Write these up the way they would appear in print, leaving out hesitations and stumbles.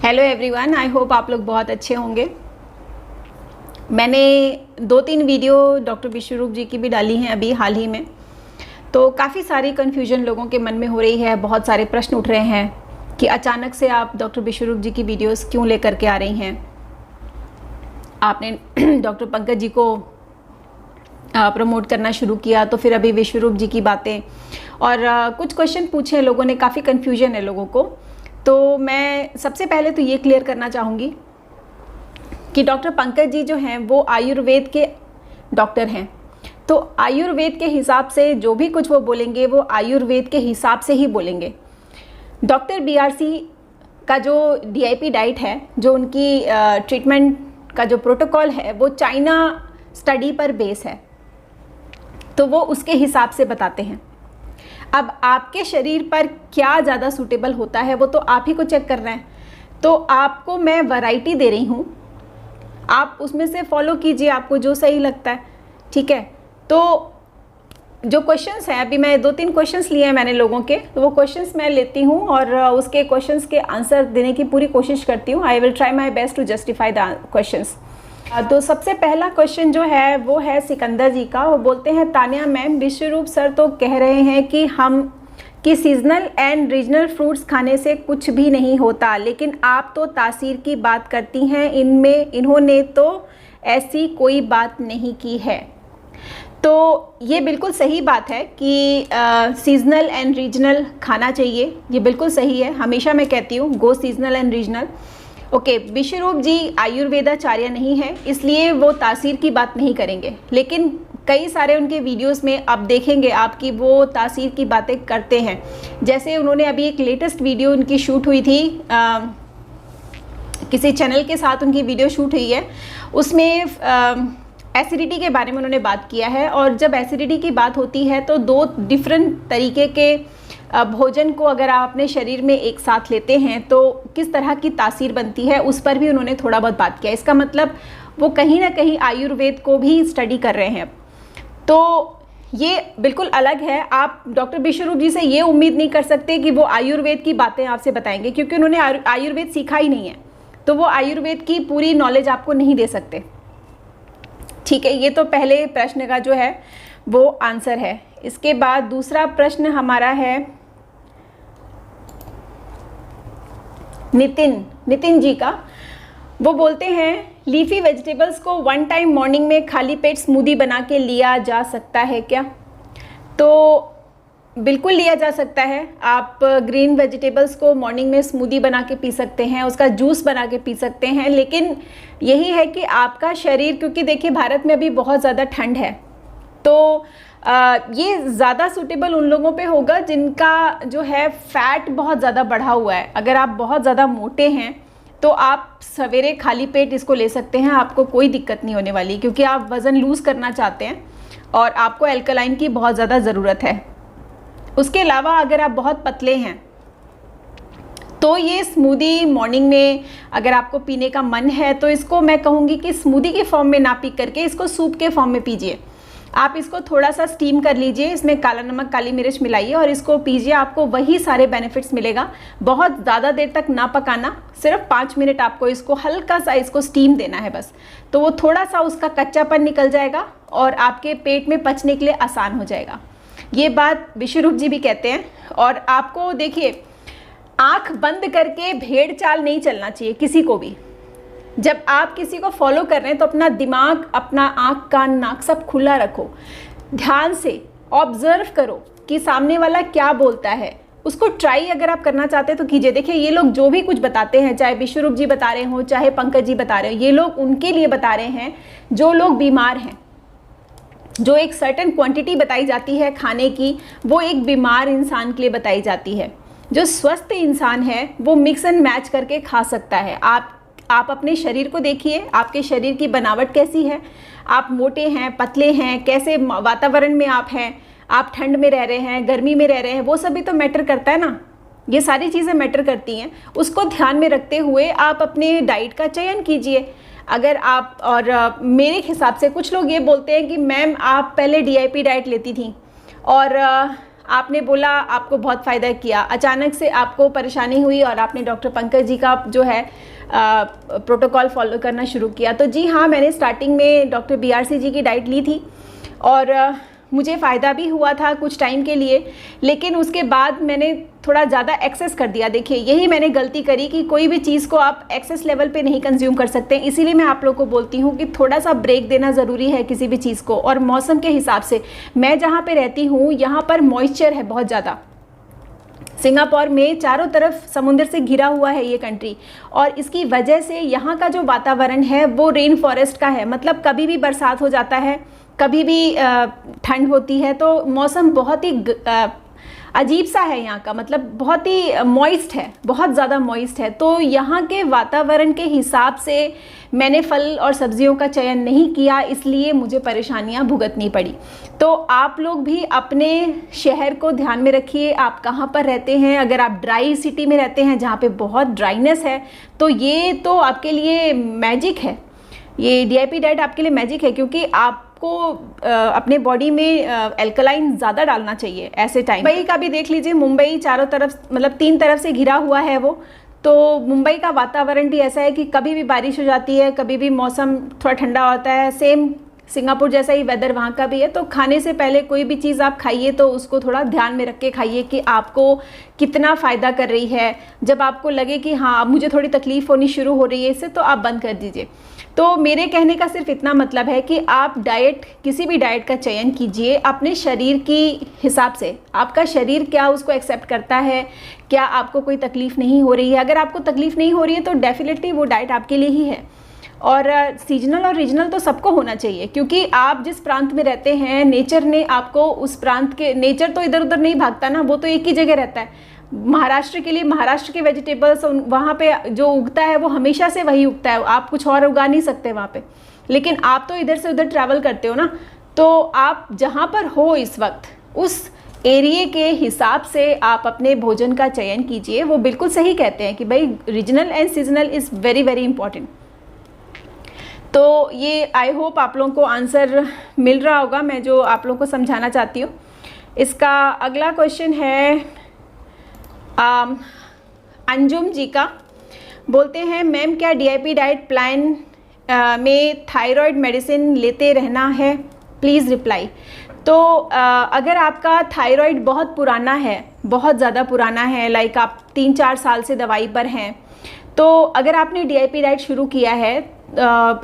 Hello everyone, I hope आप लोग बहुत अच्छे होंगे। मैंने 2-3 वीडियो डॉक्टर विश्वरूप जी की भी डाली हैं अभी हाल ही में। तो काफ़ी सारी कन्फ्यूजन लोगों के मन में हो रही है, बहुत सारे प्रश्न उठ रहे हैं कि अचानक से आप डॉक्टर विश्वरूप जी की वीडियोस क्यों लेकर के आ रही हैं। आपने डॉक्टर पंकज जी को प्रमोट करना शुरू किया, तो फिर अभी विश्वरूप जी की बातें और कुछ क्वेश्चन पूछे लोगों ने, काफ़ी कन्फ्यूजन है लोगों को। तो मैं सबसे पहले तो ये क्लियर करना चाहूँगी कि डॉक्टर पंकज जी जो हैं वो आयुर्वेद के डॉक्टर हैं। तो आयुर्वेद के हिसाब से जो भी कुछ वो बोलेंगे वो आयुर्वेद के हिसाब से ही बोलेंगे। डॉक्टर BRC का जो DIP डाइट है, जो उनकी ट्रीटमेंट का जो प्रोटोकॉल है, वो चाइना स्टडी पर बेस है, तो वो उसके हिसाब से बताते हैं। अब आपके शरीर पर क्या ज़्यादा सूटेबल होता है वो तो आप ही को चेक करना है। तो आपको मैं वैरायटी दे रही हूँ, आप उसमें से फॉलो कीजिए आपको जो सही लगता है, ठीक है। तो जो क्वेश्चंस हैं, अभी मैं 2-3 क्वेश्चंस लिए हैं मैंने लोगों के, तो वो क्वेश्चंस मैं लेती हूँ और उसके क्वेश्चंस के आंसर देने की पूरी कोशिश करती हूँ। I will try my best to justify the questions. तो सबसे पहला क्वेश्चन जो है वो है सिकंदर जी का। वो बोलते हैं, तानिया मैम, विश्वरूप सर तो कह रहे हैं कि सीजनल एंड रीजनल फ्रूट्स खाने से कुछ भी नहीं होता, लेकिन आप तो तासीर की बात करती हैं, इन्होंने तो ऐसी कोई बात नहीं की है। तो ये बिल्कुल सही बात है कि सीजनल एंड रीजनल खाना चाहिए, ये बिल्कुल सही है। हमेशा मैं कहती हूँ गो सीजनल एंड रीजनल। ओके, विश्वरूप जी आयुर्वेदाचार्य नहीं है, इसलिए वो तासीर की बात नहीं करेंगे, लेकिन कई सारे उनके वीडियोस में आप देखेंगे आपकी वो तासीर की बातें करते हैं। जैसे उन्होंने अभी एक लेटेस्ट वीडियो उनकी शूट हुई थी, किसी चैनल के साथ उनकी वीडियो शूट हुई है, उसमें एसिडिटी के बारे में उन्होंने बात किया है। और जब एसिडिटी की बात होती है तो 2 डिफरेंट तरीके के भोजन को अगर आप अपने शरीर में एक साथ लेते हैं तो किस तरह की तासीर बनती है, उस पर भी उन्होंने थोड़ा बहुत बात किया। इसका मतलब वो कहीं ना कहीं आयुर्वेद को भी स्टडी कर रहे हैं। तो ये बिल्कुल अलग है। आप डॉक्टर विश्वरूप जी से ये उम्मीद नहीं कर सकते कि वो आयुर्वेद की बातें आपसे बताएंगे, क्योंकि उन्होंने आयुर्वेद सीखा ही नहीं है, तो वो आयुर्वेद की पूरी नॉलेज आपको नहीं दे सकते, ठीक है। ये तो पहले प्रश्न का जो है वो आंसर है। इसके बाद दूसरा प्रश्न हमारा है नितिन जी का। वो बोलते हैं, लीफी वेजिटेबल्स को 1 टाइम मॉर्निंग में खाली पेट स्मूदी बना के लिया जा सकता है क्या? तो बिल्कुल लिया जा सकता है। आप ग्रीन वेजिटेबल्स को मॉर्निंग में स्मूदी बना के पी सकते हैं, उसका जूस बना के पी सकते हैं, लेकिन यही है कि आपका शरीर, क्योंकि देखिए भारत में अभी बहुत ज़्यादा ठंड है, तो ये ज़्यादा सूटेबल उन लोगों पे होगा जिनका जो है फैट बहुत ज़्यादा बढ़ा हुआ है। अगर आप बहुत ज़्यादा मोटे हैं तो आप सवेरे खाली पेट इसको ले सकते हैं, आपको कोई दिक्कत नहीं होने वाली, क्योंकि आप वज़न लूज़ करना चाहते हैं और आपको अल्कलाइन की बहुत ज़्यादा ज़रूरत है। उसके अलावा अगर आप बहुत पतले हैं तो ये स्मूदी मॉर्निंग में अगर आपको पीने का मन है तो इसको मैं कहूँगी कि स्मूदी के फॉर्म में ना पी करके इसको सूप के फॉर्म में पीजिए। आप इसको थोड़ा सा स्टीम कर लीजिए, इसमें काला नमक काली मिर्च मिलाइए और इसको पीजिए, आपको वही सारे बेनिफिट्स मिलेगा। बहुत ज़्यादा देर तक ना पकाना, सिर्फ 5 मिनट आपको इसको हल्का सा इसको स्टीम देना है बस, तो वो थोड़ा सा उसका कच्चापन निकल जाएगा और आपके पेट में पचने के लिए आसान हो जाएगा। ये बात विश्वरूप जी भी कहते हैं। और आपको देखिए, आंख बंद करके भेड़ चाल नहीं चलना चाहिए किसी को भी। जब आप किसी को फॉलो कर रहे हैं तो अपना दिमाग, अपना आंख कान नाक सब खुला रखो, ध्यान से ऑब्जर्व करो कि सामने वाला क्या बोलता है, उसको ट्राई अगर आप करना चाहते हैं तो कीजिए। देखिए, ये लोग जो भी कुछ बताते हैं, चाहे विश्वरूप जी बता रहे हो चाहे पंकज जी बता रहे हो, ये लोग उनके लिए बता रहे हैं जो लोग बीमार हैं। जो एक सर्टेन क्वांटिटी बताई जाती है खाने की, वो एक बीमार इंसान के लिए बताई जाती है। जो स्वस्थ इंसान है वो मिक्स एंड मैच करके खा सकता है। आप अपने शरीर को देखिए, आपके शरीर की बनावट कैसी है, आप मोटे हैं पतले हैं, कैसे वातावरण में आप हैं, आप ठंड में रह रहे हैं गर्मी में रह रहे हैं, वो सभी तो मैटर करता है ना। ये सारी चीज़ें मैटर करती हैं, उसको ध्यान में रखते हुए आप अपने डाइट का चयन कीजिए। अगर आप, और मेरे हिसाब से कुछ लोग ये बोलते हैं कि मैम आप पहले DIP डाइट लेती थी और आपने बोला, आपको बहुत फ़ायदा किया, अचानक से आपको परेशानी हुई और आपने डॉक्टर पंकज जी का जो है प्रोटोकॉल फॉलो करना शुरू किया। तो जी हाँ, मैंने स्टार्टिंग में डॉक्टर BRC जी की डाइट ली थी और मुझे फ़ायदा भी हुआ था कुछ टाइम के लिए, लेकिन उसके बाद मैंने थोड़ा ज़्यादा एक्सेस कर दिया। देखिए, यही मैंने गलती करी कि कोई भी चीज़ को आप एक्सेस लेवल पे नहीं कंज्यूम कर सकते। इसीलिए मैं आप लोगों को बोलती हूँ कि थोड़ा सा ब्रेक देना ज़रूरी है किसी भी चीज़ को, और मौसम के हिसाब से। मैं जहाँ पे रहती हूँ यहाँ पर मॉइस्चर है बहुत ज़्यादा। सिंगापुर में चारों तरफ समुद्र से घिरा हुआ है ये कंट्री, और इसकी वजह से यहाँ का जो वातावरण है वो रेन फॉरेस्ट का है। मतलब कभी भी बरसात हो जाता है, कभी भी ठंड होती है, तो मौसम बहुत ही अजीब सा है यहाँ का। मतलब बहुत ही मॉइस्ट है, बहुत ज़्यादा मॉइस्ट है। तो यहाँ के वातावरण के हिसाब से मैंने फल और सब्जियों का चयन नहीं किया, इसलिए मुझे परेशानियाँ भुगतनी पड़ी। तो आप लोग भी अपने शहर को ध्यान में रखिए, आप कहाँ पर रहते हैं। अगर आप ड्राई सिटी में रहते हैं जहाँ पे बहुत ड्राइनेस है, तो ये तो आपके लिए मैजिक है, ये DIP डाइट आपके लिए मैजिक है, क्योंकि आपको अपने बॉडी में एल्कलाइन ज़्यादा डालना चाहिए ऐसे टाइम। मुंबई का भी देख लीजिए, मुंबई चारों तरफ मतलब 3 तरफ से घिरा हुआ है वो, तो मुंबई का वातावरण भी ऐसा है कि कभी भी बारिश हो जाती है, कभी भी मौसम थोड़ा ठंडा होता है। सेम सिंगापुर जैसा ही वेदर वहाँ का भी है। तो खाने से पहले कोई भी चीज़ आप खाइए तो उसको थोड़ा ध्यान में रख के खाइए कि आपको कितना फ़ायदा कर रही है। जब आपको लगे कि हाँ अब मुझे थोड़ी तकलीफ़ होनी शुरू हो रही है इससे, तो आप बंद कर दीजिए। तो मेरे कहने का सिर्फ इतना मतलब है कि आप डाइट, किसी भी डाइट का चयन कीजिए अपने शरीर की हिसाब से। आपका शरीर क्या उसको एक्सेप्ट करता है, क्या आपको कोई तकलीफ़ नहीं हो रही है। अगर आपको तकलीफ़ नहीं हो रही है तो डेफिनेटली वो डाइट आपके लिए ही है। और सीजनल और रीजनल तो सबको होना चाहिए, क्योंकि आप जिस प्रांत में रहते हैं, नेचर ने आपको उस प्रांत के, नेचर तो इधर उधर नहीं भागता ना, वो तो एक ही जगह रहता है। महाराष्ट्र के लिए महाराष्ट्र के वेजिटेबल्स वहाँ पे जो उगता है वो हमेशा से वही उगता है, आप कुछ और उगा नहीं सकते वहाँ पे। लेकिन आप तो इधर से उधर ट्रैवल करते हो ना, तो आप जहाँ पर हो इस वक्त उस एरिए के हिसाब से आप अपने भोजन का चयन कीजिए। वो बिल्कुल सही कहते हैं कि भाई regional and seasonal is very very important. तो ये आई होप आप लोगों को आंसर मिल रहा होगा, मैं जो आप लोगों को समझाना चाहती हूँ। इसका अगला क्वेश्चन है अंजुम जी का। बोलते हैं मैम क्या DIP डाइट प्लान में थायराइड मेडिसिन लेते रहना है, प्लीज़ रिप्लाई। तो अगर आपका थायराइड बहुत पुराना है, बहुत ज़्यादा पुराना है, लाइक आप 3-4 साल से दवाई पर हैं, तो अगर आपने DIP डाइट शुरू किया है,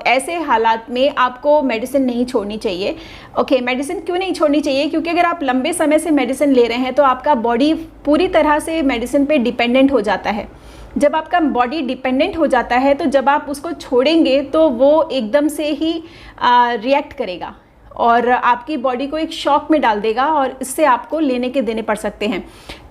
ऐसे हालात में आपको मेडिसिन नहीं छोड़नी चाहिए। ओके, मेडिसिन क्यों नहीं छोड़नी चाहिए? क्योंकि अगर आप लंबे समय से मेडिसिन ले रहे हैं तो आपका बॉडी पूरी तरह से मेडिसिन पे डिपेंडेंट हो जाता है। जब आपका बॉडी डिपेंडेंट हो जाता है तो जब आप उसको छोड़ेंगे तो वो एकदम से ही रिएक्ट करेगा और आपकी बॉडी को एक शॉक में डाल देगा, और इससे आपको लेने के देने पड़ सकते हैं।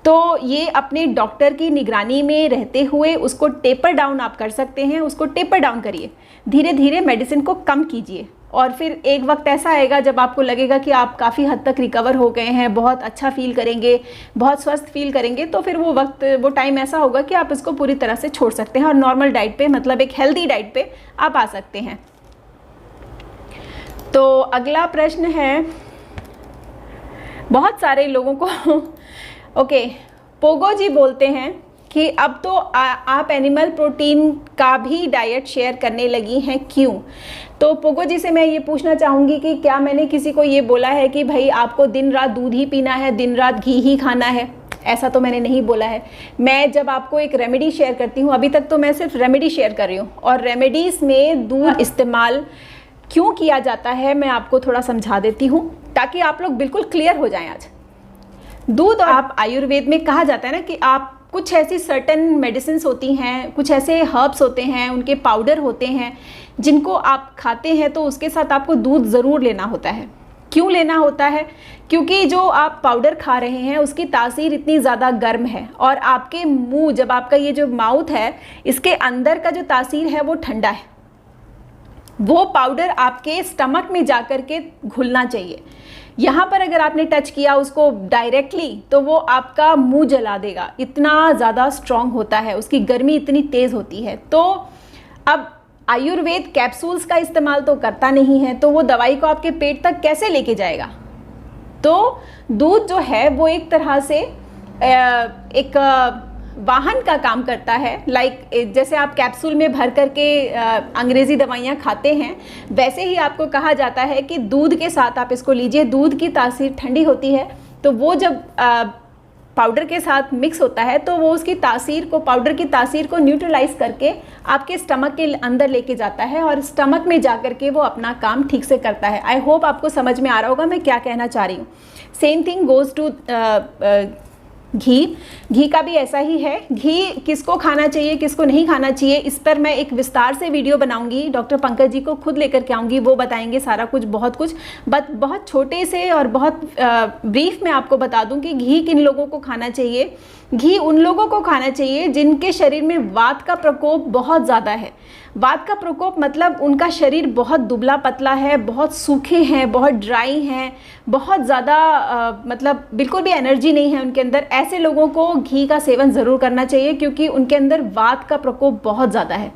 तो ये अपने डॉक्टर की निगरानी में रहते हुए उसको टेपर डाउन आप कर सकते हैं। उसको टेपर डाउन करिए, धीरे धीरे मेडिसिन को कम कीजिए, और फिर एक वक्त ऐसा आएगा जब आपको लगेगा कि आप काफ़ी हद तक रिकवर हो गए हैं, बहुत अच्छा फील करेंगे, बहुत स्वस्थ फील करेंगे। तो फिर वो टाइम ऐसा होगा कि आप इसको पूरी तरह से छोड़ सकते हैं और नॉर्मल डाइट पे, मतलब एक हेल्दी डाइट पे आप आ सकते हैं। तो अगला प्रश्न है, बहुत सारे लोगों को ओके, पोगो जी बोलते हैं कि अब तो आप एनिमल प्रोटीन का भी डाइट शेयर करने लगी हैं, क्यों? तो पोगो जी से मैं ये पूछना चाहूँगी कि क्या मैंने किसी को ये बोला है कि भाई आपको दिन रात दूध ही पीना है, दिन रात घी ही खाना है? ऐसा तो मैंने नहीं बोला है। मैं जब आपको एक रेमेडी शेयर करती हूँ, अभी तक तो मैं सिर्फ रेमेडी शेयर कर रही हूँ, और रेमेडीज़ में दूध इस्तेमाल क्यों किया जाता है मैं आपको थोड़ा समझा देती हूँ, ताकि आप लोग बिल्कुल क्लियर हो जाएं आज। दूध, और आप आयुर्वेद में कहा जाता है ना कि आप कुछ ऐसी सर्टेन मेडिसिन्स होती हैं, कुछ ऐसे हर्ब्स होते हैं, उनके पाउडर होते हैं जिनको आप खाते हैं तो उसके साथ आपको दूध ज़रूर लेना होता है। क्यों लेना होता है? क्योंकि जो आप पाउडर खा रहे हैं उसकी तासीर इतनी ज़्यादा गर्म है, और आपके मुंह, जब आपका ये जो माउथ है, इसके अंदर का जो तासीर है वो ठंडा है। वो पाउडर आपके स्टमक में जाकर के घुलना चाहिए। यहाँ पर अगर आपने टच किया उसको डायरेक्टली तो वो आपका मुंह जला देगा, इतना ज़्यादा स्ट्रॉन्ग होता है, उसकी गर्मी इतनी तेज़ होती है। तो अब आयुर्वेद कैप्सूल्स का इस्तेमाल तो करता नहीं है, तो वो दवाई को आपके पेट तक कैसे लेके जाएगा? तो दूध जो है वो एक तरह से एक वाहन का काम करता है। लाइक जैसे आप कैप्सूल में भर करके अंग्रेज़ी दवाइयाँ खाते हैं, वैसे ही आपको कहा जाता है कि दूध के साथ आप इसको लीजिए। दूध की तासीर ठंडी होती है, तो वो जब पाउडर के साथ मिक्स होता है तो वो उसकी तासीर को, पाउडर की तासीर को न्यूट्रलाइज करके आपके स्टमक के अंदर लेके जाता है और स्टमक में जा कर के वो अपना काम ठीक से करता है। आई होप आपको समझ में आ रहा होगा मैं क्या कहना चाह रही हूँ। सेम थिंग गोज़ टू घी का भी ऐसा ही है। घी किसको खाना चाहिए, किसको नहीं खाना चाहिए, इस पर मैं एक विस्तार से वीडियो बनाऊंगी। डॉक्टर पंकज जी को खुद लेकर के आऊँगी, वो बताएंगे सारा कुछ, बहुत कुछ। बट बहुत छोटे से और बहुत ब्रीफ में आपको बता दूं कि घी किन लोगों को खाना चाहिए। घी उन लोगों को खाना चाहिए जिनके शरीर में वात का प्रकोप बहुत ज़्यादा है। वात का प्रकोप मतलब उनका शरीर बहुत दुबला पतला है, बहुत सूखे हैं, बहुत ड्राई हैं, बहुत ज़्यादा मतलब बिल्कुल भी एनर्जी नहीं है उनके अंदर। ऐसे लोगों को घी का सेवन ज़रूर करना चाहिए, क्योंकि उनके अंदर वात का प्रकोप बहुत ज़्यादा है,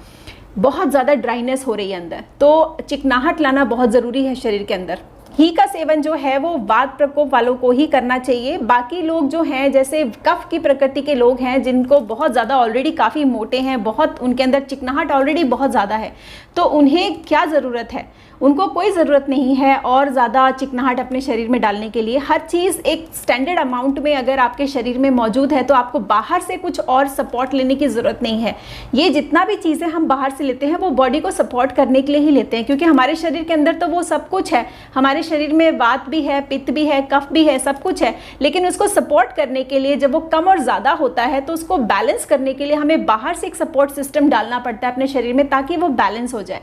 बहुत ज़्यादा ड्राइनेस हो रही है अंदर, तो चिकनाहट लाना बहुत ज़रूरी है शरीर के अंदर। घी का सेवन जो है वो वात प्रकोप वालों को ही करना चाहिए। बाकी लोग जो हैं, जैसे कफ की प्रकृति के लोग हैं, जिनको बहुत ज़्यादा ऑलरेडी काफ़ी मोटे हैं, बहुत उनके अंदर चिकनाहट ऑलरेडी बहुत ज़्यादा है, तो उन्हें क्या ज़रूरत है, उनको कोई ज़रूरत नहीं है और ज़्यादा चिकनाहट अपने शरीर में डालने के लिए। हर चीज़ एक स्टैंडर्ड अमाउंट में अगर आपके शरीर में मौजूद है तो आपको बाहर से कुछ और सपोर्ट लेने की ज़रूरत नहीं है। ये जितना भी चीज़ें हम बाहर से लेते हैं वो बॉडी को सपोर्ट करने के लिए ही लेते हैं, क्योंकि हमारे शरीर के अंदर तो वो सब कुछ है। हमारे शरीर में वात भी है, पित्त भी है, कफ भी है, सब कुछ है, लेकिन उसको सपोर्ट करने के लिए जब वो कम और ज़्यादा होता है तो उसको बैलेंस करने के लिए हमें बाहर से एक सपोर्ट सिस्टम डालना पड़ता है अपने शरीर में, ताकि वो बैलेंस हो जाए।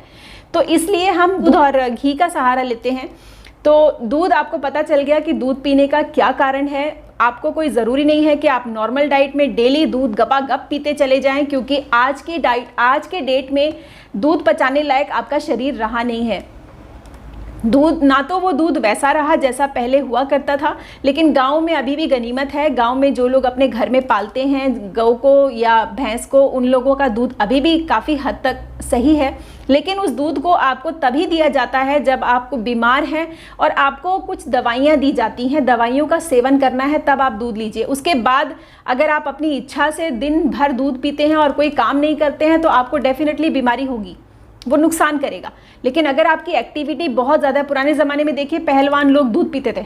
तो इसलिए हम दूध और घी का सहारा लेते हैं। तो दूध, आपको पता चल गया कि दूध पीने का क्या कारण है। आपको कोई ज़रूरी नहीं है कि आप नॉर्मल डाइट में डेली दूध गपागप पीते चले जाएं, क्योंकि आज के डेट में दूध पचाने लायक आपका शरीर रहा नहीं है। दूध ना तो वो दूध वैसा रहा जैसा पहले हुआ करता था, लेकिन गांव में अभी भी गनीमत है। गांव में जो लोग अपने घर में पालते हैं गौ को या भैंस को, उन लोगों का दूध अभी भी काफ़ी हद तक सही है। लेकिन उस दूध को आपको तभी दिया जाता है जब आपको बीमार हैं और आपको कुछ दवाइयाँ दी जाती हैं, दवाइयों का सेवन करना है, तब आप दूध लीजिए। उसके बाद अगर आप अपनी इच्छा से दिन भर दूध पीते हैं और कोई काम नहीं करते हैं तो आपको डेफिनेटली बीमारी होगी, वो नुकसान करेगा। लेकिन अगर आपकी एक्टिविटी बहुत ज़्यादा, पुराने ज़माने में देखिए पहलवान लोग दूध पीते थे,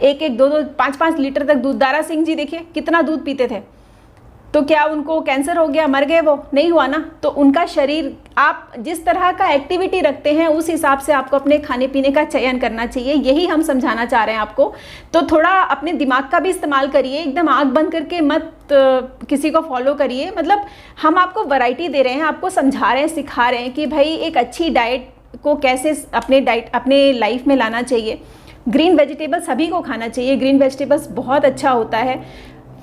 1-1, 2-2, 5-5 लीटर तक दूध। दारा सिंह जी देखिए कितना दूध पीते थे, तो क्या उनको कैंसर हो गया, मर गए? वो नहीं हुआ ना। तो उनका शरीर, आप जिस तरह का एक्टिविटी रखते हैं उस हिसाब से आपको अपने खाने पीने का चयन करना चाहिए, यही हम समझाना चाह रहे हैं आपको। तो थोड़ा अपने दिमाग का भी इस्तेमाल करिए, एकदम आंख बंद करके मत किसी को फॉलो करिए। मतलब हम आपको वैरायटी दे रहे हैं, आपको समझा रहे हैं, सिखा रहे हैं कि भाई एक अच्छी डाइट को कैसे अपने लाइफ में लाना चाहिए। ग्रीन वेजिटेबल सभी को खाना चाहिए, ग्रीन वेजिटेबल्स बहुत अच्छा होता है,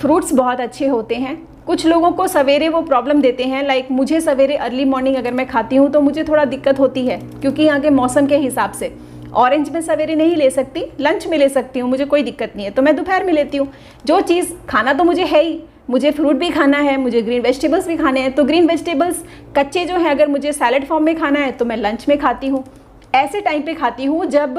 फ्रूट्स बहुत अच्छे होते हैं। कुछ लोगों को सवेरे वो प्रॉब्लम देते हैं, लाइक मुझे सवेरे अर्ली मॉर्निंग अगर मैं खाती हूँ तो मुझे थोड़ा दिक्कत होती है, क्योंकि यहाँ के मौसम के हिसाब से ऑरेंज में सवेरे नहीं ले सकती, लंच में ले सकती हूँ, मुझे कोई दिक्कत नहीं है, तो मैं दोपहर में लेती हूँ। जो चीज़ खाना तो मुझे है ही, मुझे फ्रूट भी खाना है, मुझे ग्रीन वेजिटेबल्स भी खाने हैं, तो ग्रीन वेजिटेबल्स कच्चे जो हैं अगर मुझे सैलड फॉर्म में खाना है तो मैं लंच में खाती हूँ। ऐसे टाइम पे खाती हूँ जब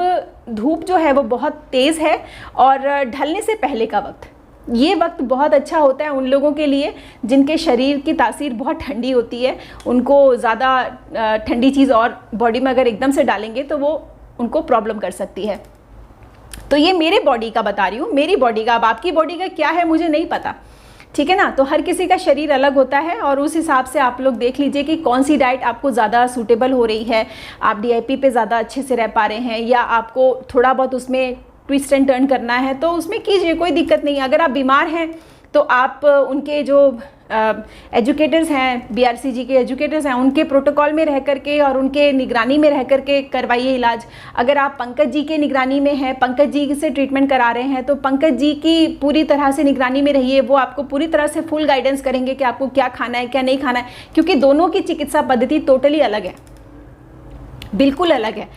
धूप जो है वो बहुत तेज़ है और ढलने से पहले का वक्त, ये वक्त बहुत अच्छा होता है उन लोगों के लिए जिनके शरीर की तासीर बहुत ठंडी होती है। उनको ज़्यादा ठंडी चीज़ और बॉडी में अगर एकदम से डालेंगे तो वो उनको प्रॉब्लम कर सकती है। तो ये मेरे बॉडी का बता रही हूँ, मेरी बॉडी का। अब आपकी बॉडी का क्या है मुझे नहीं पता, ठीक है ना। तो हर किसी का शरीर अलग होता है और उस हिसाब से आप लोग देख लीजिए कि कौन सी डाइट आपको ज़्यादा सूटेबल हो रही है, आप DIP पे ज़्यादा अच्छे से रह पा रहे हैं, या आपको थोड़ा बहुत उसमें ट्विस्ट एंड टर्न करना है तो उसमें कीजिए, कोई दिक्कत नहीं है। अगर आप बीमार हैं तो आप उनके जो एजुकेटर्स हैं, BRCG के एजुकेटर्स हैं, उनके प्रोटोकॉल में रह करके और उनके निगरानी में रह करके करवाइए इलाज। अगर आप पंकज जी के निगरानी में हैं, पंकज जी से ट्रीटमेंट करा रहे हैं, तो पंकज जी की पूरी तरह से निगरानी में रहिए। वो आपको पूरी तरह से फुल गाइडेंस करेंगे कि आपको क्या खाना है, क्या नहीं खाना है, क्योंकि दोनों की चिकित्सा पद्धति टोटली अलग है, बिल्कुल अलग है।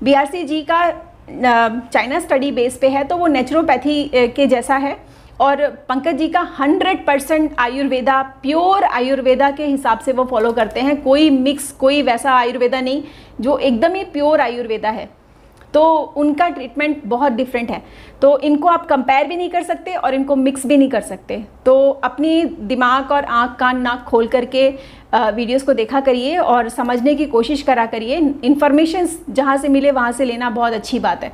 BRCG का चाइना स्टडी बेस पे है तो वो नेचुरोपैथी के जैसा है, और पंकज जी का 100% आयुर्वेदा, प्योर आयुर्वेदा के हिसाब से वो फॉलो करते हैं। कोई मिक्स, कोई वैसा आयुर्वेदा नहीं, जो एकदम ही प्योर आयुर्वेदा है। तो उनका ट्रीटमेंट बहुत डिफरेंट है। तो इनको आप कंपेयर भी नहीं कर सकते और इनको मिक्स भी नहीं कर सकते। तो अपनी दिमाग और आँख कान नाक खोल करके वीडियोस को देखा करिए और समझने की कोशिश करा करिए। इन्फॉर्मेशन जहाँ से मिले वहाँ से लेना बहुत अच्छी बात है।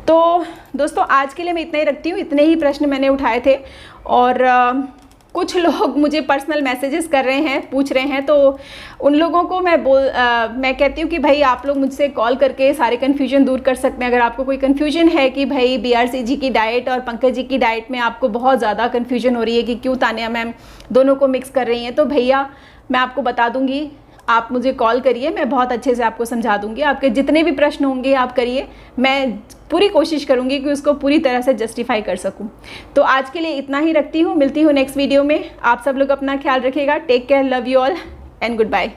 तो दोस्तों आज के लिए मैं इतना ही रखती हूँ। इतने ही प्रश्न मैंने उठाए थे और कुछ लोग मुझे पर्सनल मैसेजेस कर रहे हैं, पूछ रहे हैं, तो उन लोगों को मैं कहती हूँ कि भाई आप लोग मुझसे कॉल करके सारे कन्फ्यूजन दूर कर सकते हैं। अगर आपको कोई कन्फ्यूजन है कि भाई BRC जी की डाइट और पंकज जी की डाइट में आपको बहुत ज़्यादा कन्फ्यूजन हो रही है कि क्यों तानिया मैम दोनों को मिक्स कर रही हैं, तो भैया मैं आपको बता दूँगी, आप मुझे कॉल करिए, मैं बहुत अच्छे से आपको समझा दूंगी। आपके जितने भी प्रश्न होंगे आप करिए, मैं पूरी कोशिश करूंगी कि उसको पूरी तरह से जस्टिफाई कर सकूं। तो आज के लिए इतना ही रखती हूँ, मिलती हूँ नेक्स्ट वीडियो में। आप सब लोग अपना ख्याल रखिएगा। Take care, love you all and good bye.